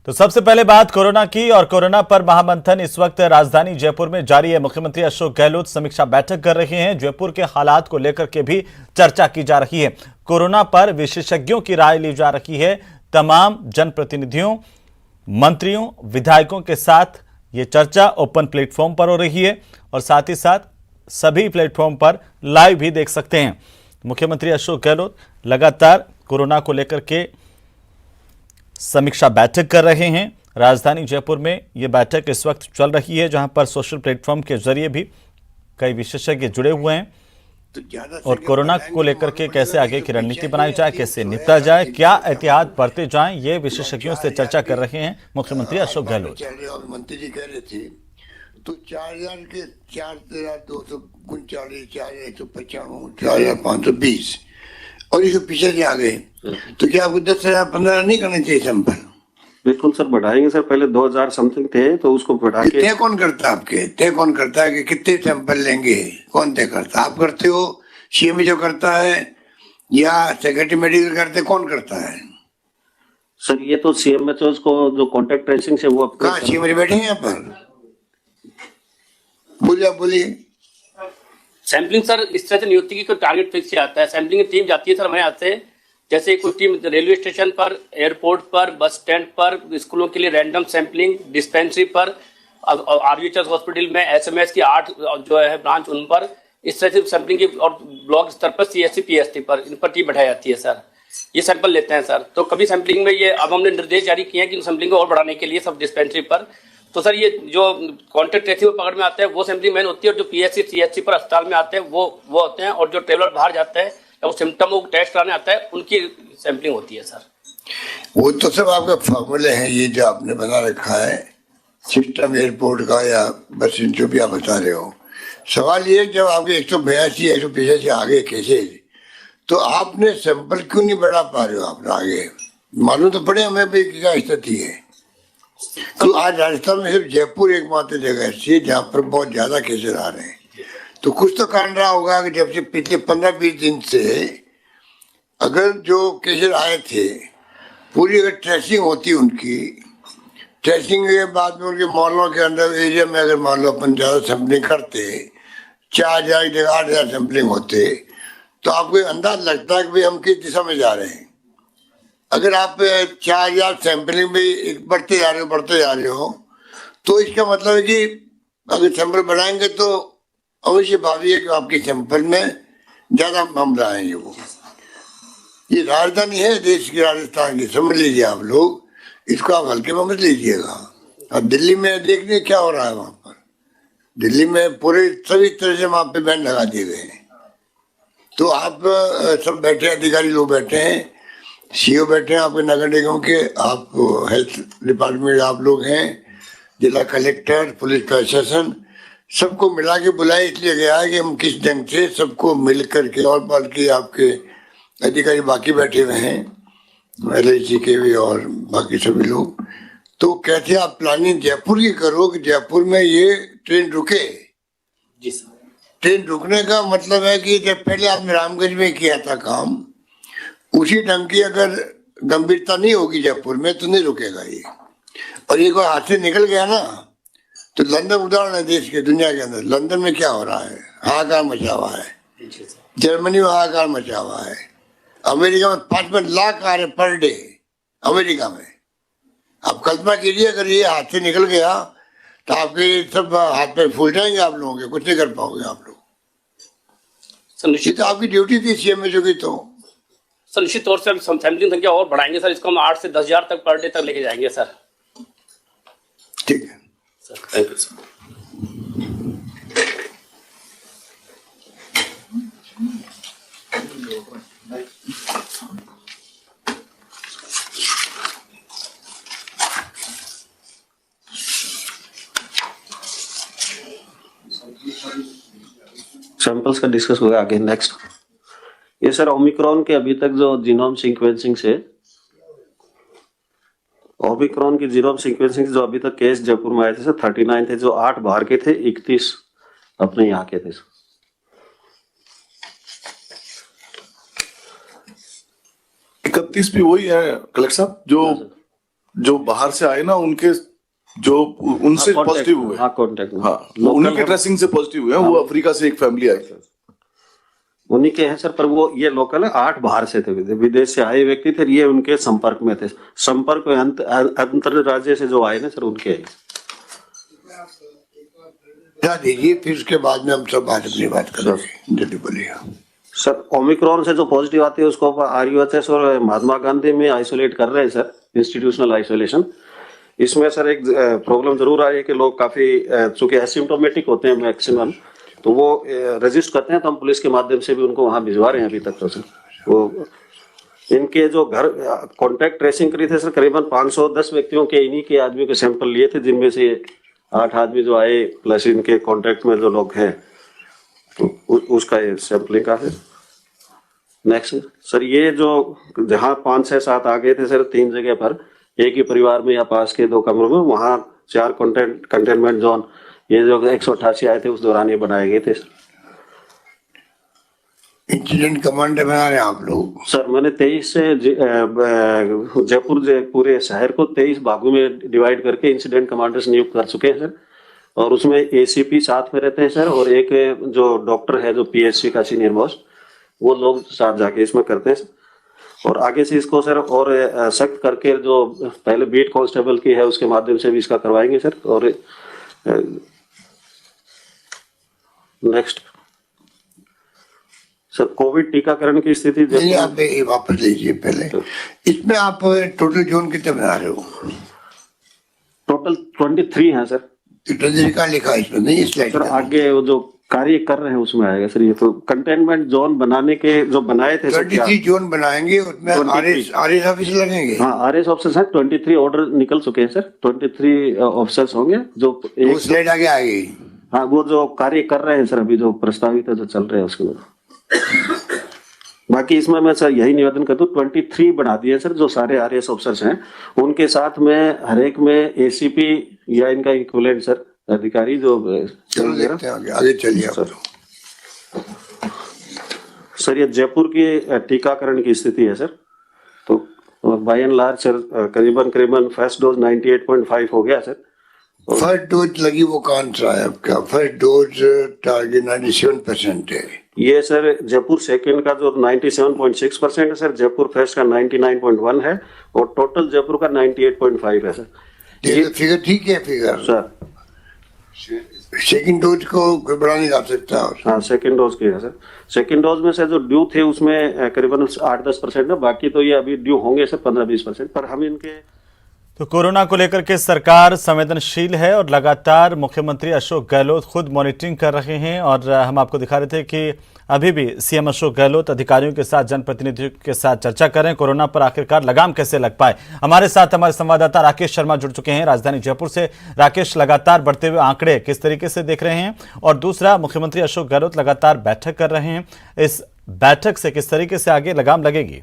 तो सबसे पहले बात कोरोना की, और कोरोना पर महामंथन इस वक्त राजधानी जयपुर में जारी है। मुख्यमंत्री अशोक गहलोत समीक्षा बैठक कर रहे हैं। जयपुर के हालात को लेकर के भी चर्चा की जा रही है। कोरोना पर विशेषज्ञों की राय ली जा रही है। तमाम जनप्रतिनिधियों, मंत्रियों, विधायकों के साथ ये चर्चा ओपन प्लेटफॉर्म पर हो रही है और साथ ही साथ सभी प्लेटफॉर्म पर लाइव भी देख सकते हैं। मुख्यमंत्री अशोक गहलोत लगातार कोरोना को लेकर के समीक्षा बैठक कर रहे हैं। राजधानी जयपुर में यह बैठक इस वक्त चल रही है, जहां पर सोशल प्लेटफॉर्म के जरिए भी कई विशेषज्ञ जुड़े हुए हैं और कोरोना को लेकर के कैसे आगे की रणनीति बनाई जाए, कैसे निपटा जाए, क्या एहतियात बरते जाएं, ये विशेषज्ञों से चर्चा कर रहे हैं मुख्यमंत्री अशोक गहलोत। मंत्री जी कह रहे थे तो 4,000 के 4,239, 4,195, 4,520 और इसके पीछे से आ गए, तो क्या आपको 10,000-15,000 नहीं करने चाहिए सैंपल? बिल्कुल सर, बढ़ाएंगे सर। पहले 2,000 समथिंग थे तो उसको बढ़ा के। तय कौन करता है आपके? तय कौन करता है कि कितने सैंपल लेंगे? कौन तय करता है? आप करते हो, सीएम जो करता है, या सेक्रेटरी मेडिकल करते? कौन करता है सर? ये तो सीएमएचओ को जो कॉन्टेक्ट ट्रेसिंग से वो कहाँ सीएम बैठे हैं यहाँ पर? बोलिए। सैम्पलिंग सर इस तरह से नियुक्ति की कोई टारगेट फिक्स से आता है। सैम्पलिंग की टीम जाती है सर हमारे यहाँ से, जैसे कोई टीम रेलवे स्टेशन पर, एयरपोर्ट पर, बस स्टैंड पर, स्कूलों के लिए रैंडम सैम्पलिंग, डिस्पेंसरी पर, आरवीएचएस हॉस्पिटल में एसएमएस की 8 जो है ब्रांच, उन पर इस तरह से सैम्पलिंग की, और ब्लॉक स्तर पर सीएससी पीएसटी पर, इन पर टीम बैठाई जाती है सर। ये सैंपल लेते हैं सर। तो कभी सैम्पलिंग में ये अब हमने निर्देश जारी किए हैं कि सैम्पलिंग को और बढ़ाने के लिए सब डिस्पेंसरी पर। तो सर ये जो कॉन्टेक्ट ट्रेसिंग पकड़ में आते हैं वो सैम्पलिंग मेन होती है, और जो पीएससी सीएचसी पर अस्पताल में आते हैं वो होते हैं, और जो ट्रेवलर बाहर जाते हैं या वो सिम्टम को टेस्ट कराने आता है उनकी सैम्पलिंग होती है सर। वो तो सब आपका फॉर्मूले हैं, ये जो आपने बना रखा है सिस्टम एयरपोर्ट का या बस जो भी आप बता रहे हो। सवाल ये जब आपके 182 185 आ गए केसेज, तो आपने सैंपल क्यों नहीं बढ़ा पा रहे हो? आप आगे मालूम तो पड़े हमें भी क्या स्थिति है। तो आज राजस्थान में सिर्फ जयपुर एकमात्र जगह ऐसी है जहाँ पर बहुत ज्यादा केसेस आ रहे हैं। तो कुछ तो कारण रहा होगा कि जब से पिछले 15-20 दिन से अगर जो केसेस आए थे पूरी अगर ट्रेसिंग होती, उनकी ट्रेसिंग के बाद में उनके मोहल्लों के अंदर एरिया में अगर मान लो अपन ज्यादा सैंपलिंग करते, 4,000 की जगह 8,000 सैंपलिंग होते, तो आपको अंदाज लगता है कि भाई हम किस दिशा में जा रहे हैं। अगर आप 4,000 सैंपलिंग में बढ़ते जा रहे हो तो इसका मतलब है कि अगर सैंपल बढ़ाएंगे तो अवश्य भावी है कि आपके सैंपल में ज्यादा मामला आएंगे। वो ये राजधानी है देश की, राजस्थान की, समझ लीजिए आप लोग, इसको आप हल्के में मत लीजिएगा। अब दिल्ली में देखने क्या हो रहा है वहां पर। दिल्ली में पूरे सभी तरह से वहां पे बैन लगा दिए गए हैं। तो आप सब बैठे, अधिकारी लोग बैठे हैं, सीओ बैठे हैं आपके नगर निगम के, आप हेल्थ डिपार्टमेंट आप लोग हैं, जिला कलेक्टर, पुलिस प्रशासन, सबको मिला के बुलाया इसलिए गया है कि हम किस ढंग से सबको मिल करके, और बल्कि आपके अधिकारी बाकी बैठे हुए हैं, LIC के भी और बाकी सभी लोग। तो कैसे आप प्लानिंग जयपुर की करो कि जयपुर में ये ट्रेन रुके? जी सर। ट्रेन रुकने का मतलब है कि जब पहले आपने रामगंज में किया था काम, उसी ढंग की अगर गंभीरता नहीं होगी जयपुर में तो नहीं रुकेगा ये। और एक बार हाथ से निकल गया ना, तो लंदन उदाहरण है देश के, दुनिया के अंदर। लंदन में क्या हो रहा है? हाहाकार मचा हुआ है। जर्मनी में हाहाकार मचा हुआ है। अमेरिका में 5 लाख आ रहे पर डे, अमेरिका में। आप कल्पना कीजिए अगर ये हाथ से निकल गया तो आपके सब हाथ पे फूल जाएंगे आप लोगों के, कुछ नहीं कर पाओगे आप लोग। सर निश्चित आपकी ड्यूटी थी सीएमएचओ की। तो सर निश्चित तौर से हम सैम्पलिंग संख्या और बढ़ाएंगे सर। इसको हम 8 से 10,000 तक पर डे तक लेके जाएंगे सर। ठीक है sir, thank you sir. Samples का डिस्कस होगा आगे। नेक्स्ट ये सर ओमिक्रॉन के अभी तक जो जीनोम सीक्वेंसिंग से, ओमिक्रॉन की जीनोम सीक्वेंसिंग से जो अभी तक केस जयपुर में आए थे सर 39 थे, जो 8 बाहर के थे, 31 अपने यहाँ के थे। 31 भी वही है कलेक्टर साहब जो जो बाहर से आए ना उनके जो उनसे पॉजिटिव हुए, हाँ कॉन्टेक्ट में, हाँ उनके ट्रेसिंग से पॉजिटिव हुए, वो अफ्रीका से एक फैमिली आई। उन्हीं के हैं सर, पर वो ये लोकल है, 8 बाहर से थे, विदेश से आए व्यक्ति थे, ये उनके संपर्क में थे, संपर्क में अंतर राज्य से जो आए ना सर उनके हैं। दीजिए फिर उसके बाद में हम सब बात अपनी बात करेंगे। जल्दी बोलिए सर। ओमिक्रॉन से जो पॉजिटिव आती है उसको RUHS और महात्मा गांधी में आइसोलेट कर रहे हैं सर, इंस्टीट्यूशनल आइसोलेशन। इसमें सर एक प्रॉब्लम जरूर आ रही है कि लोग काफी चूंकि एसिम्प्टोमेटिक होते हैं मैक्सिमम, तो वो रजिस्ट करते हैं, तो हम पुलिस के माध्यम से भी उनको वहां भिजवा रहे हैं अभी तक। तो सर वो इनके जो घर कॉन्टैक्ट ट्रेसिंग करी थे सर, करीबन 510 व्यक्तियों के इन्हीं के आदमियों के सैंपल लिए थे, जिनमें से 8 आदमी जो आए प्लस इनके कॉन्टैक्ट में जो लोग हैं, तो उसका ये सैंपलिंग का है। नेक्स्ट सर, ये जो जहाँ 5, 6, 7 आ गए थे सर 3 जगह पर, एक ही परिवार में या पास के 2 कमरों में, वहाँ 4 कंटेनमेंट जोन, ये जो 188 आए थे उस दौरान ये बनाए गए थे। इंसिडेंट कमांडर बना रहे हैं आप लोग? सर मैंने 23 से जयपुर पूरे शहर को 23 भागों में डिवाइड करके इंसिडेंट कमांडर्स नियुक्त कर चुके हैं सर, और उसमें ACP साथ में रहते हैं सर, और एक जो डॉक्टर है जो PHC का सीनियर मोस्ट, वो लोग साथ जाके इसमें करते हैं। और आगे से इसको सर और सख्त करके जो पहले बीट कांस्टेबल की है उसके माध्यम से भी इसका करवाएंगे सर। और नेक्स्ट सर, कोविड टीकाकरण की स्थिति नहीं, आप ये वापस लीजिए पहले। इसमें आप टोटल जोन कितने बना रहे हो? टोटल 23 है सर। कहाँ लिखा है इसमें? नहीं स्लाइड सर आगे वो जो कार्य कर रहे हैं उसमें आएगा सर। ये तो कंटेनमेंट जोन बनाने के जो बनाए थे सर, 23 जोन बनाएंगे, उसमें RS ऑफिस लगेंगे। हाँ RS ऑफिसर्स हैं, 23 ऑर्डर निकल चुके हैं सर, 23 ऑफिसर्स होंगे जो एक स्लाइड आगे आएगी। हाँ वो जो कार्य कर रहे हैं सर अभी जो प्रस्तावित है जो चल रहे हैं उसके लिए। बाकी इसमें मैं सर यही निवेदन कर दूं, 23 बना दिए सर, जो सारे RS ऑफिसर्स हैं उनके साथ में हर एक में ACP या इनका इक्विवेलेंट सर अधिकारी जो चलो देखते हैं आगे चलिए सर। सर ये जयपुर की टीकाकरण की स्थिति है सर, तो बाय एंड लार्ज सर करीबन फर्स्ट डोज 98.5 हो गया सर। फर्स्ट डोज लगी वो कौन सा है आपका? फर्स्ट डोज टारगेट 97% है। ये सर जयपुर सेकंड का जो 97.6% है सर, जयपुर फर्स्ट का 99.1 है, और टोटल जयपुर का 98.5 है सर। ये फिगर ठीक है फिगर सर। सेकंड डोज को कोई बढ़ा नहीं जा सकता। हाँ सेकंड डोज की है सर। सेकंड डोज में से जो ड्यू थे उसमें करीबन 8-10% है, बाकी तो ये अभी ड्यू होंगे सर 15-20%, पर हम इनके तो कोरोना को लेकर के सरकार संवेदनशील है और लगातार मुख्यमंत्री अशोक गहलोत खुद मॉनिटरिंग कर रहे हैं। और हम आपको दिखा रहे थे कि अभी भी CM अशोक गहलोत अधिकारियों के साथ, जनप्रतिनिधियों के साथ चर्चा कर रहे हैं कोरोना पर आखिरकार लगाम कैसे लग पाए। हमारे साथ हमारे संवाददाता राकेश शर्मा जुड़ चुके हैं राजधानी जयपुर से। राकेश, लगातार बढ़ते हुए आंकड़े किस तरीके से देख रहे हैं, और दूसरा मुख्यमंत्री अशोक गहलोत लगातार बैठक कर रहे हैं, इस बैठक से किस तरीके से आगे लगाम लगेगी?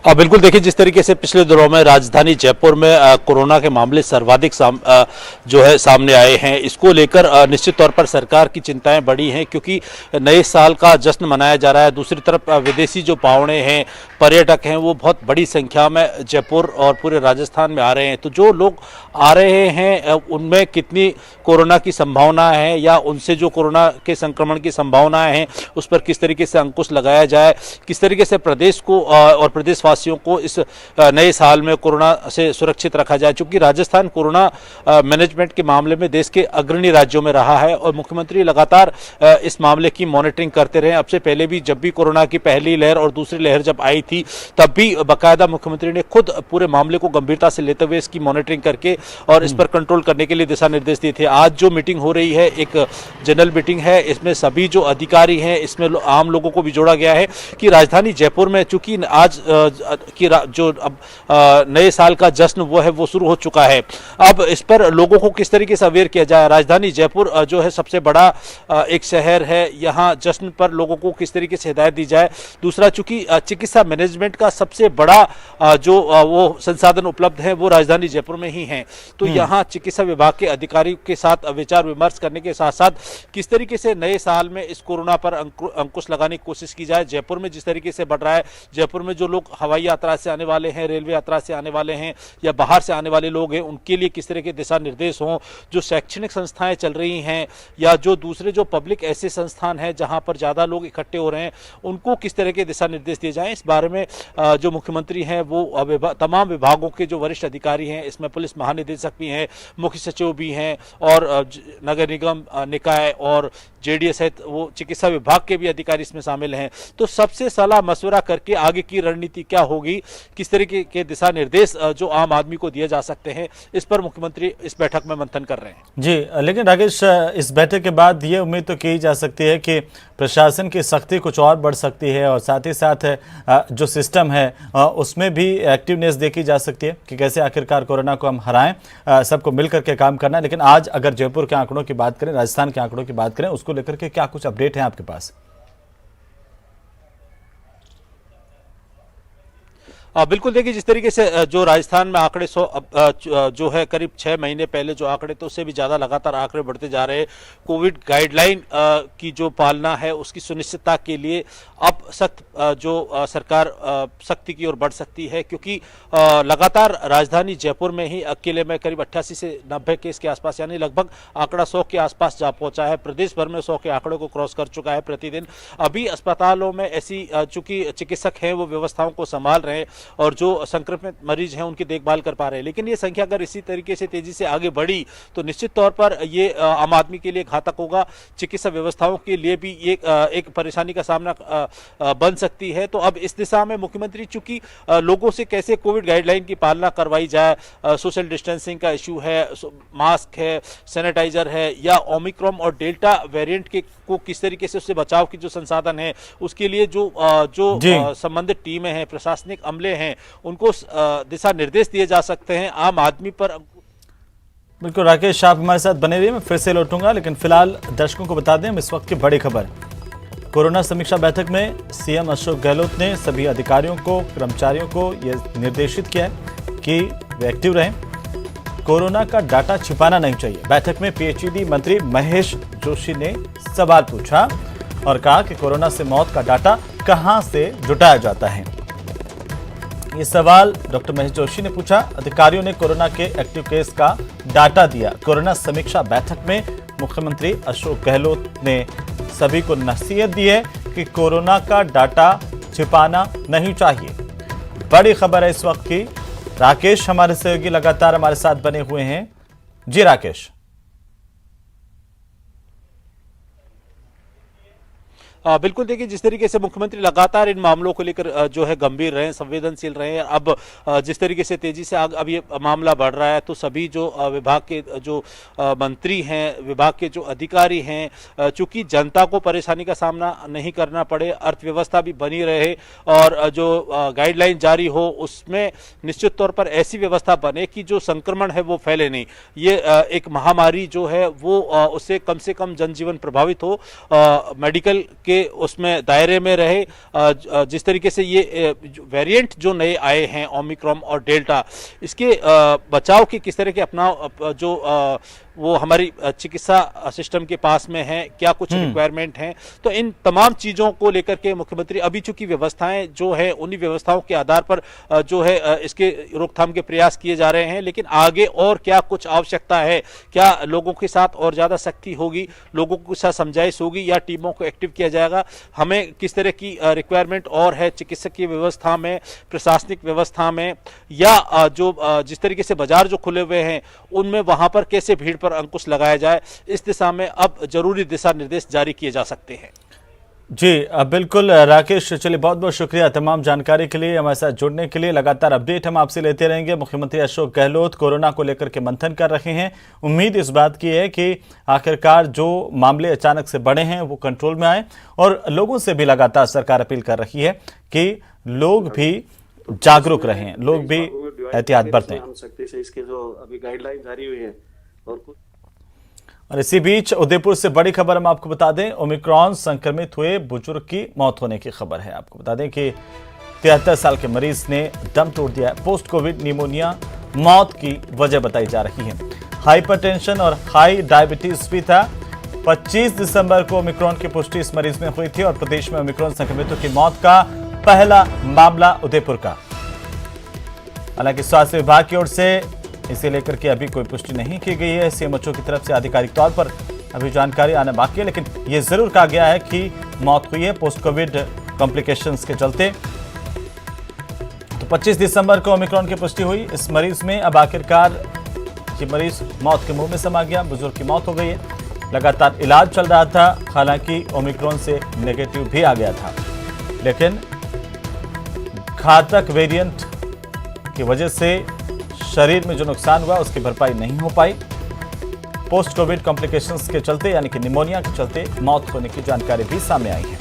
बिल्कुल देखिए, जिस तरीके से पिछले दिनों में राजधानी जयपुर में कोरोना के मामले सर्वाधिक जो है सामने आए हैं, इसको लेकर निश्चित तौर पर सरकार की चिंताएं बढ़ी हैं, क्योंकि नए साल का जश्न मनाया जा रहा है। दूसरी तरफ विदेशी जो पावड़े हैं, पर्यटक हैं, वो बहुत बड़ी संख्या में जयपुर और पूरे राजस्थान में आ रहे हैं। तो जो लोग आ रहे हैं उनमें कितनी कोरोना की संभावना है, या उनसे जो कोरोना के संक्रमण की संभावनाएं हैं उस पर किस तरीके से अंकुश लगाया जाए, किस तरीके से प्रदेश को और प्रदेशवासियों को इस नए साल में कोरोना से सुरक्षित रखा जाए। चूंकि राजस्थान कोरोना मैनेजमेंट के मामले में देश के अग्रणी राज्यों में रहा है, और मुख्यमंत्री लगातार इस मामले की मॉनिटरिंग करते रहे। अब से पहले भी जब भी कोरोना की पहली लहर और दूसरी लहर जब आई थी, तब भी बाकायदा मुख्यमंत्री ने खुद पूरे मामले को गंभीरता से लेते हुए इसकी मॉनिटरिंग करके और इस पर कंट्रोल करने के लिए दिशा निर्देश दिए थे। आज जो मीटिंग हो रही है, एक जनरल मीटिंग है, इसमें सभी जो अधिकारी हैं, इसमें आम लोगों को भी जोड़ा गया है कि राजधानी जयपुर में चूंकि आज जो अब नए साल का जश्न वो है वो शुरू हो चुका है। अब इस पर लोगों को किस तरीके से अवेयर किया जाए। राजधानी जयपुर जो है सबसे बड़ा एक शहर है, यहाँ जश्न पर लोगों को किस तरीके से हिदायत दी जाए। दूसरा, चूंकि चिकित्सा मैनेजमेंट का सबसे बड़ा जो वो संसाधन उपलब्ध है वो राजधानी जयपुर में ही है, तो यहाँ चिकित्सा विभाग के अधिकारियों के साथ विचार विमर्श करने के साथ साथ किस तरीके से नए साल में इस कोरोना पर अंकुश लगाने की कोशिश की जाए। जयपुर में जिस तरीके से बढ़ रहा है, जयपुर में जो लोग हवाई यात्रा से आने वाले हैं, रेलवे यात्रा से आने वाले हैं या बाहर से आने वाले लोग हैं, उनके लिए किस तरह के दिशा निर्देश हों। जो शैक्षणिक संस्थाएं चल रही हैं या जो दूसरे जो पब्लिक ऐसे संस्थान हैं जहां पर ज्यादा लोग इकट्ठे हो रहे हैं, उनको किस तरह के दिशा निर्देश दिए जाएं। इस बारे में जो मुख्यमंत्री हैं वो तमाम विभागों के जो वरिष्ठ अधिकारी हैं, इसमें पुलिस महानिदेशक भी हैं, मुख्य सचिव भी हैं और नगर निगम निकाय और जेडीएस सहित वो चिकित्सा विभाग के भी अधिकारी इसमें शामिल हैं। तो सबसे सलाह मशवरा करके आगे की रणनीति क्या होगी, किस तरीके के दिशा निर्देश जो आम आदमी को दिए जा सकते हैं, इस पर मुख्यमंत्री इस बैठक में मंथन कर रहे हैं। जी, लेकिन राकेश, इस बैठक के बाद ये उम्मीद तो की जा सकती है कि प्रशासन की सख्ती कुछ और बढ़ सकती है और साथ ही साथ जो सिस्टम है उसमें भी एक्टिवनेस देखी जा सकती है कि कैसे आखिरकार कोरोना को हम हराएं। सबको मिलकर के काम करना है। लेकिन आज अगर जयपुर के आंकड़ों की बात करें, राजस्थान के आंकड़ों की बात करें, उसको लेकर के क्या कुछ अपडेट है आपके पास? बिल्कुल, देखिए जिस तरीके से जो राजस्थान में आंकड़े जो है करीब 6 महीने पहले जो आंकड़े थे उससे भी ज़्यादा लगातार आंकड़े बढ़ते जा रहे हैं। कोविड गाइडलाइन की जो पालना है उसकी सुनिश्चितता के लिए अब सख्त जो सरकार सख्ती की ओर बढ़ सकती है, क्योंकि लगातार राजधानी जयपुर में ही अकेले में करीब 88 से 90 केस के आसपास, यानी लगभग आंकड़ा 100 के आसपास जा पहुंचा है। प्रदेश भर में 100 के आंकड़ों को क्रॉस कर चुका है प्रतिदिन। अभी अस्पतालों में ऐसी चूंकि चिकित्सक हैं वो व्यवस्थाओं को संभाल रहे हैं और जो संक्रमित मरीज हैं उनकी देखभाल कर पा रहे हैं, लेकिन ये संख्या अगर इसी तरीके से तेजी से आगे बढ़ी तो निश्चित तौर पर ये आम आदमी के लिए घातक होगा, चिकित्सा व्यवस्थाओं के लिए भी ये एक परेशानी का सामना बन सकती है। तो अब इस दिशा में मुख्यमंत्री चूंकि लोगों से कैसे कोविड गाइडलाइन की पालना करवाई जाए, सोशल डिस्टेंसिंग का इश्यू है, मास्क है, सैनिटाइजर है, या ओमिक्रॉन और डेल्टा वेरिएंट के को किस तरीके से उससे बचाव की जो संसाधन है उसके लिए जो संबंधित टीमें हैं, प्रशासनिक अमले हैं, उनको दिशा निर्देश दिए जा सकते हैं आम आदमी पर। बिल्कुल राकेश, आप हमारे साथ बने रहिए, मैं फिर से लौटूंगा, लेकिन फिलहाल दर्शकों को बता दें इस वक्त की बड़ी खबर। कोरोना समीक्षा बैठक में सीएम अशोक गहलोत ने सभी अधिकारियों को, कर्मचारियों को यह निर्देशित किया है कि वे एक्टिव रहें, कोरोना का डाटा छिपाना नहीं चाहिए। बैठक में पीएचईडी मंत्री महेश जोशी ने सवाल पूछा और कहा कि कोरोना से मौत का डाटा कहां से जुटाया जाता है। ये सवाल डॉक्टर महेश जोशी ने पूछा। अधिकारियों ने कोरोना के एक्टिव केस का डाटा दिया। कोरोना समीक्षा बैठक में मुख्यमंत्री अशोक गहलोत ने सभी को नसीहत दी है कि कोरोना का डाटा छिपाना नहीं चाहिए। बड़ी खबर है इस वक्त की। राकेश हमारे सहयोगी लगातार हमारे साथ बने हुए हैं। जी राकेश। बिल्कुल, देखिए जिस तरीके से मुख्यमंत्री लगातार इन मामलों को लेकर जो है गंभीर रहे हैं, संवेदनशील रहे हैं। अब जिस तरीके से तेजी से अब ये मामला बढ़ रहा है तो सभी जो विभाग के जो मंत्री हैं, विभाग के जो अधिकारी हैं, चूंकि जनता को परेशानी का सामना नहीं करना पड़े, अर्थव्यवस्था भी बनी रहे और जो गाइडलाइन जारी हो उसमें निश्चित तौर पर ऐसी व्यवस्था बने कि जो संक्रमण है वो फैले नहीं। ये एक महामारी जो है वो उससे कम से कम जनजीवन प्रभावित हो, मेडिकल के उसमें दायरे में रहे। जिस तरीके से ये वेरिएंट जो नए आए हैं ओमिक्रॉन और डेल्टा, इसके बचाव की किस तरह के अपना जो वो हमारी चिकित्सा सिस्टम के पास में है, क्या कुछ रिक्वायरमेंट हैं, तो इन तमाम चीज़ों को लेकर के मुख्यमंत्री अभी चूंकि व्यवस्थाएं जो है उन्हीं व्यवस्थाओं के आधार पर जो है इसके रोकथाम के प्रयास किए जा रहे हैं। लेकिन आगे और क्या कुछ आवश्यकता है, क्या लोगों के साथ और ज़्यादा सख्ती होगी, लोगों के साथ समझाइश होगी या टीमों को एक्टिव किया जाएगा, हमें किस तरह की रिक्वायरमेंट और है चिकित्सकीय व्यवस्था में, प्रशासनिक व्यवस्था में, या जो जिस तरीके से बाजार जो खुले हुए हैं उनमें वहाँ पर कैसे भीड़ पर अंकुश लगाया जाए, इस दिशा में अब जरूरी दिशा निर्देश जारी किए जा सकते हैं। जी बिल्कुल राकेश, चलिए बहुत बहुत शुक्रिया तमाम जानकारी के लिए, हमारे साथ जुड़ने के लिए। लगातार अपडेट हम आपसे लेते रहेंगे। मुख्यमंत्री अशोक गहलोत कोरोना को लेकर के मंथन कर रहे हैं। उम्मीद इस बात की है कि आखिरकार जो मामले अचानक से बढ़े हैं वो कंट्रोल में आए और लोगों से भी लगातार सरकार अपील कर रही है कि लोग भी जागरूक रहें, लोग भी एहतियात बरतें। हम सख्ती से इसके जो अभी गाइडलाइन जारी हुई है और कुछ। और इसी बीच उदयपुर से बड़ी खबर हम आपको बता दें, ओमिक्रॉन संक्रमित हुए बुजुर्ग की मौत होने की खबर है। आपको बता दें कि 73 साल के मरीज ने दम तोड़ दिया है। पोस्ट कोविड निमोनिया मौत की वजह बताई जा रही है। हाइपरटेंशन और हाई डायबिटीज भी था। 25 दिसंबर को ओमिक्रॉन की पुष्टि इस मरीज में हुई थी और प्रदेश में ओमिक्रॉन संक्रमितों की मौत का पहला मामला उदयपुर का। हालांकि स्वास्थ्य विभाग की ओर से इसे लेकर के अभी कोई पुष्टि नहीं की गई है। सीएमएचओ की तरफ से आधिकारिक तौर पर अभी जानकारी आना बाकी है, लेकिन यह जरूर कहा गया है कि मौत हुई है पोस्ट कोविड कॉम्प्लिकेशंस के चलते। तो 25 दिसंबर को ओमिक्रॉन की पुष्टि हुई इस मरीज में। अब आखिरकार ये मरीज मौत के मुंह में समा गया। बुजुर्ग की मौत हो गई है। लगातार इलाज चल रहा था, हालांकि ओमिक्रॉन से नेगेटिव भी आ गया था, लेकिन घातक वेरिएंट की वजह से शरीर में जो नुकसान हुआ उसकी भरपाई नहीं हो पाई। पोस्ट कोविड कॉम्प्लिकेशंस के चलते यानी कि निमोनिया के चलते मौत होने की जानकारी भी सामने आई है।